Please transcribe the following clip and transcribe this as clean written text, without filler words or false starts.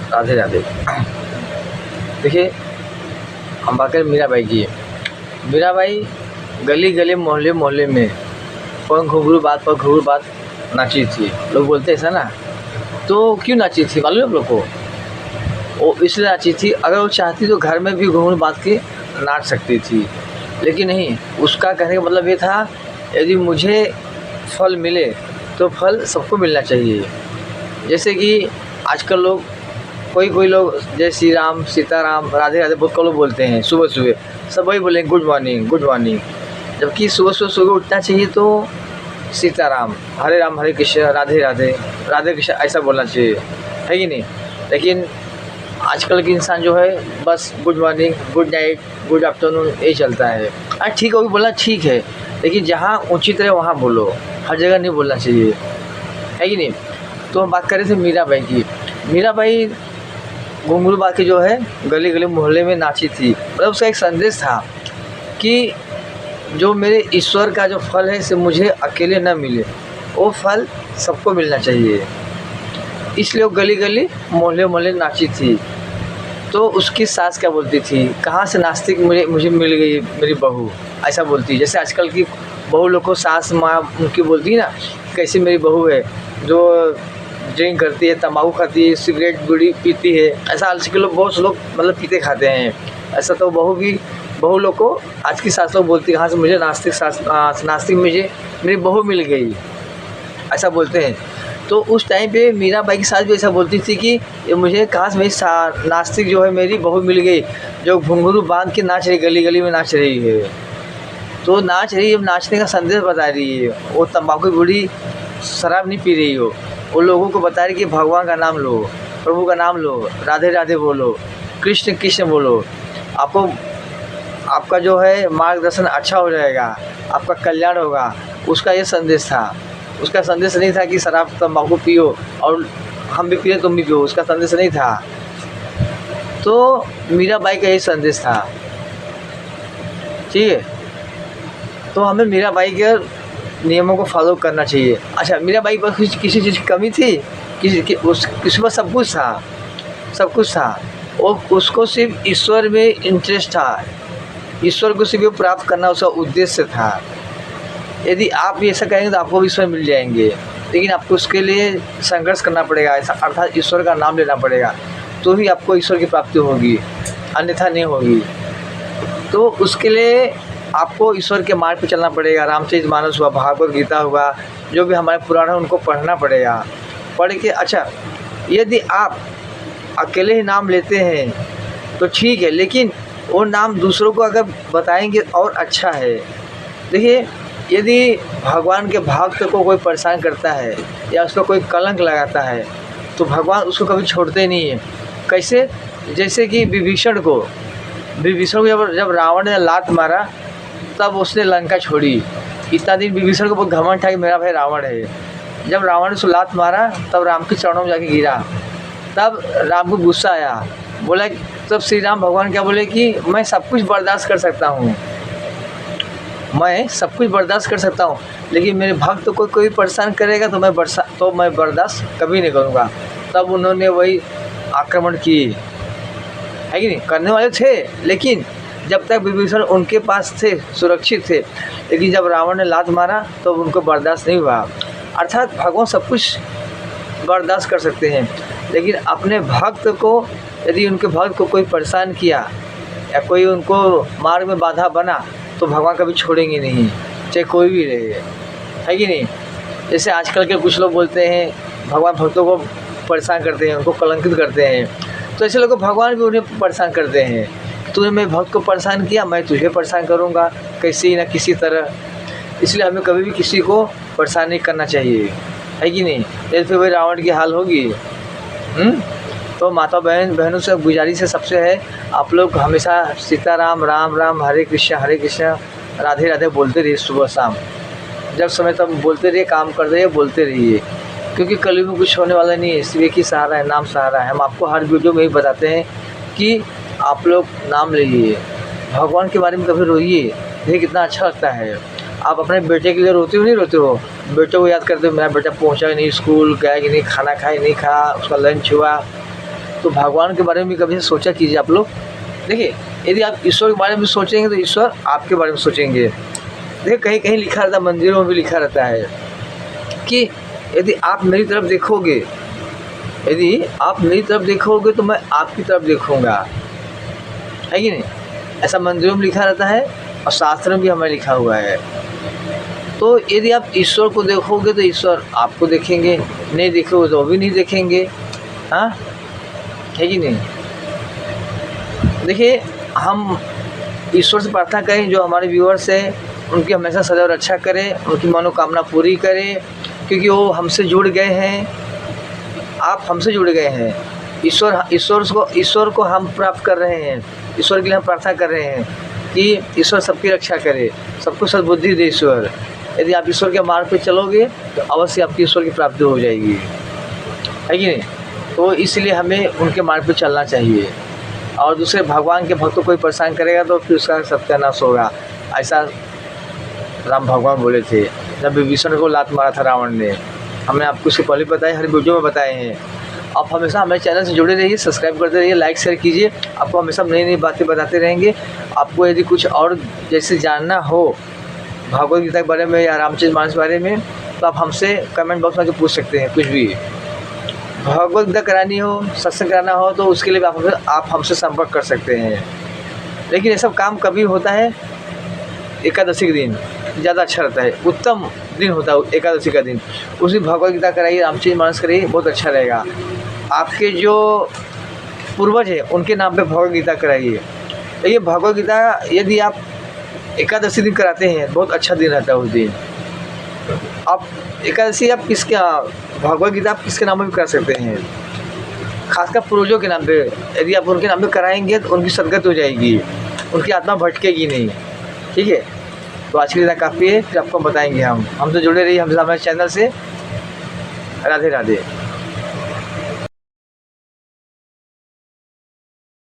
राधे राधे। देखिए, हम बात करें मीराबाई की। मीराबाई गली गली मोहल्ले मोहल्ले में पर घुंघरू बात नाची थी। लोग बोलते हैं ऐसा ना, तो क्यों नाची थी मालूम है आप लोग को? वो इसलिए नाची थी, अगर वो चाहती तो घर में भी घुंघरू बांध के नाच सकती थी, लेकिन नहीं। उसका कहने का मतलब ये था, यदि मुझे फल मिले तो फल सबको मिलना चाहिए। जैसे कि आजकल लोग कोई लोग जय श्री राम, सीताराम, राधे राधे बहुत कम लोग बोलते हैं। सुबह सुबह सब वही बोलेंगे गुड मॉर्निंग गुड मॉर्निंग, जबकि सुबह उठना चाहिए तो सीताराम, हरे कृष्ण, राधे राधे, राधे कृष्ण ऐसा बोलना चाहिए, है कि नहीं? लेकिन आजकल के इंसान जो है बस good morning, good night, good afternoon यही चलता है। ठीक है, वो भी बोलना ठीक है, लेकिन जहाँ उचित रहे वहाँ बोलो, हर जगह नहीं बोलना चाहिए, है कि नहीं? तो हम बात कर रहे थे मीराबाई की। मीराबाई घुंघरू बांध के जो है गली गली मोहल्ले में नाची थी। मतलब उसका एक संदेश था कि जो मेरे ईश्वर का जो फल है, से मुझे अकेले न मिले, वो फल सबको मिलना चाहिए। इसलिए वो गली गली मोहल्ले मोहल्ले नाची थी। तो उसकी सास क्या बोलती थी, कहाँ से नास्तिक मुझे मिल गई मेरी बहू, ऐसा बोलती। जैसे आजकल की बहू लोग को सास माँ उनकी बोलती है ना, कैसी मेरी बहू है जो ड्रिंक करती है, तम्बाकू खाती है, सिगरेट बीड़ी पीती है। ऐसा आज के लोग बहुत लोग मतलब पीते खाते हैं। ऐसा तो बहू लोग को आज की सास लोग बोलती है, कहाँ से मुझे नास्तिक मुझे मेरी बहू मिल गई, ऐसा बोलते हैं। तो उस टाइम पे मीराबाई की सास भी ऐसा बोलती थी कि ये मुझे कहाँ से मेरी नास्तिक जो है मेरी बहू मिल गई, जो घुंघरू बांध के नाच रही, गली गली में नाच रही है। तो नाच रही है, नाचने का संदेश बता रही है। वो तम्बाकू बीड़ी शराब नहीं पी रही हो, वो लोगों को बता रही कि भगवान का नाम लो, प्रभु का नाम लो, राधे राधे बोलो, कृष्ण कृष्ण बोलो, आपका जो है मार्गदर्शन अच्छा हो जाएगा, आपका कल्याण होगा। उसका ये संदेश था। उसका संदेश नहीं था कि शराब तम्बाकू पियो और हम भी पिए तुम भी पियो, उसका संदेश नहीं था। तो मीराबाई का यही संदेश था, ठीक है? तो हमें मीराबाई के नियमों को फॉलो करना चाहिए। अच्छा, मीराबाई पर किसी चीज़ की कमी थी? उसके पास सब कुछ था। और उसको सिर्फ ईश्वर में इंटरेस्ट था, ईश्वर को सिर्फ प्राप्त करना उसका उद्देश्य था। यदि आप ऐसा करेंगे तो आपको भी ईश्वर मिल जाएंगे, लेकिन आपको उसके लिए संघर्ष करना पड़ेगा, ऐसा अर्थात ईश्वर का नाम लेना पड़ेगा, तो ही आपको ईश्वर की प्राप्ति होगी, अन्यथा नहीं होगी। तो उसके लिए आपको ईश्वर के मार्ग पे चलना पड़ेगा। रामचरितमानस हुआ, भागवत गीता हुआ, जो भी हमारे पुराण है उनको पढ़ना पड़ेगा। पढ़ के अच्छा, यदि आप अकेले ही नाम लेते हैं तो ठीक है, लेकिन वो नाम दूसरों को अगर बताएंगे और अच्छा है। देखिए, यदि भगवान के भक्त को कोई परेशान करता है या उसको कोई कलंक लगाता है तो भगवान उसको कभी छोड़ते नहीं है। कैसे? जैसे कि विभीषण को जब रावण ने लात मारा तब उसने लंका छोड़ी। इतना दिन विभीषण को बहुत घमंड था कि मेरा भाई रावण है। जब रावण ने उसको लात मारा तब राम के चरणों में जाके गिरा, तब राम को गुस्सा आया। बोला, तब श्री राम भगवान क्या बोले कि मैं सब कुछ बर्दाश्त कर सकता हूँ, लेकिन मेरे भक्त को कोई परेशान करेगा तो मैं बर्दाश्त कभी नहीं करूँगा। तब उन्होंने वही आक्रमण किए, है कि नहीं? करने वाले थे, लेकिन जब तक विभीषण उनके पास थे, सुरक्षित थे, लेकिन जब रावण ने लात मारा तो उनको बर्दाश्त नहीं हुआ। अर्थात भगवान सब कुछ बर्दाश्त कर सकते हैं, लेकिन अपने भक्त को, यदि उनके भक्त को कोई परेशान किया या कोई उनको मार्ग में बाधा बना तो भगवान कभी छोड़ेंगे नहीं, चाहे कोई भी रहे, है कि नहीं? जैसे आजकल के कुछ लोग बोलते हैं भगवान भक्तों को परेशान करते हैं, उनको कलंकित करते हैं, तो ऐसे लोग भगवान भी उन्हें परेशान करते हैं। तूने मेरे भक्त को परेशान किया, मैं तुझे परेशान करूँगा किसी न किसी तरह। इसलिए हमें कभी भी किसी को परेशान नहीं करना चाहिए, है कि नहीं? ये फिर वही रावण की हाल होगी। तो माता बहनों से गुजारिश है सबसे है, आप लोग हमेशा सीताराम, राम राम, हरे कृष्ण राधे राधे बोलते रहिए सुबह शाम। जब समय तब बोलते रहिए, काम करते रहिए, बोलते रहिए, क्योंकि कलयुग में कुछ होने वाला नहीं है। सिर्फ एक ही सहारा है, नाम सहारा है। हम आपको हर वीडियो में ही बताते हैं कि आप लोग नाम लीजिए, भगवान के बारे में कभी रोइए, देखिए कितना अच्छा लगता है। आप अपने बेटे के लिए रोते हो नहीं रोते हो? बेटे को याद करते हो, मेरा बेटा पहुंचा नहीं, स्कूल गया कि नहीं, खाना खाया नहीं खाया, उसका लंच हुआ, तो भगवान के बारे में भी कभी सोचा कीजिए आप लोग। देखिए, यदि आप ईश्वर के बारे में सोचेंगे तो ईश्वर आपके बारे में सोचेंगे। देखिए, कहीं कहीं लिखा रहता है, मंदिरों में भी लिखा रहता है कि यदि आप मेरी तरफ देखोगे, यदि आप मेरी तरफ देखोगे तो मैं आपकी तरफ देखूँगा, है कि नहीं? ऐसा मंदिरों में लिखा रहता है और शास्त्र में भी हमें लिखा हुआ है। तो यदि आप ईश्वर को देखोगे तो ईश्वर आपको देखेंगे, नहीं देखोगे तो वो भी नहीं देखेंगे। हाँ, है कि नहीं? देखिए, हम ईश्वर से प्रार्थना करें जो हमारे व्यूअर्स हैं उनकी हमेशा सदैव रक्षा करें, उनकी मनोकामना पूरी करें, क्योंकि वो हमसे जुड़ गए हैं, आप हमसे जुड़ गए हैं। ईश्वर को हम प्राप्त कर रहे हैं, ईश्वर के लिए हम प्रार्थना कर रहे हैं कि ईश्वर सबकी रक्षा करे, सबको सद्बुद्धि दे ईश्वर। यदि आप ईश्वर के मार्ग पे चलोगे तो अवश्य आपकी ईश्वर की प्राप्ति हो जाएगी, है कि नहीं? तो इसलिए हमें उनके मार्ग पे चलना चाहिए। और दूसरे भगवान के भक्तों कोई परेशान करेगा तो फिर उसका सत्यानाश होगा। ऐसा राम भगवान बोले थे जब विभीषण को लात मारा था रावण ने। हमने आपको इससे पहले बताया, हर वीडियो में बताए हैं। आप हमेशा हमारे चैनल से जुड़े रहिए, सब्सक्राइब करते रहिए, लाइक शेयर कीजिए। आपको हमेशा नई नई बातें बताते रहेंगे। आपको यदि कुछ और जैसे जानना हो भगवद गीता के बारे में या रामचरितमानस के बारे में तो आप हमसे कमेंट बॉक्स में पूछ सकते हैं। कुछ भी भगवद गीता करानी हो, सत्संग कराना हो तो उसके लिए आप हमसे संपर्क कर सकते हैं। लेकिन ये सब काम कभी होता है एकादशी के दिन, ज़्यादा अच्छा रहता है, उत्तम दिन होता है एकादशी का दिन। उस दिन भगवद गीता कराइए, रामचरितमानस कराइए, बहुत अच्छा रहेगा। आपके जो पूर्वज हैं उनके नाम पे भगवद गीता कराइए। ये भगवद गीता यदि आप एकादशी दिन कराते हैं बहुत अच्छा दिन रहता है उस दिन। आप एकादशी आप किसके भगवद गीता आप किसके नाम पे भी कर सकते हैं, खासकर पूर्वजों के नाम पे। यदि आप उनके नाम पे कराएंगे तो उनकी सदगत हो जाएगी, उनकी आत्मा भटकेगी नहीं। ठीक है, तो आज के लिए काफ़ी है, फिर आपको बताएंगे। हम हमसे जुड़े रहिए, हमसे हमारे चैनल से। राधे राधे।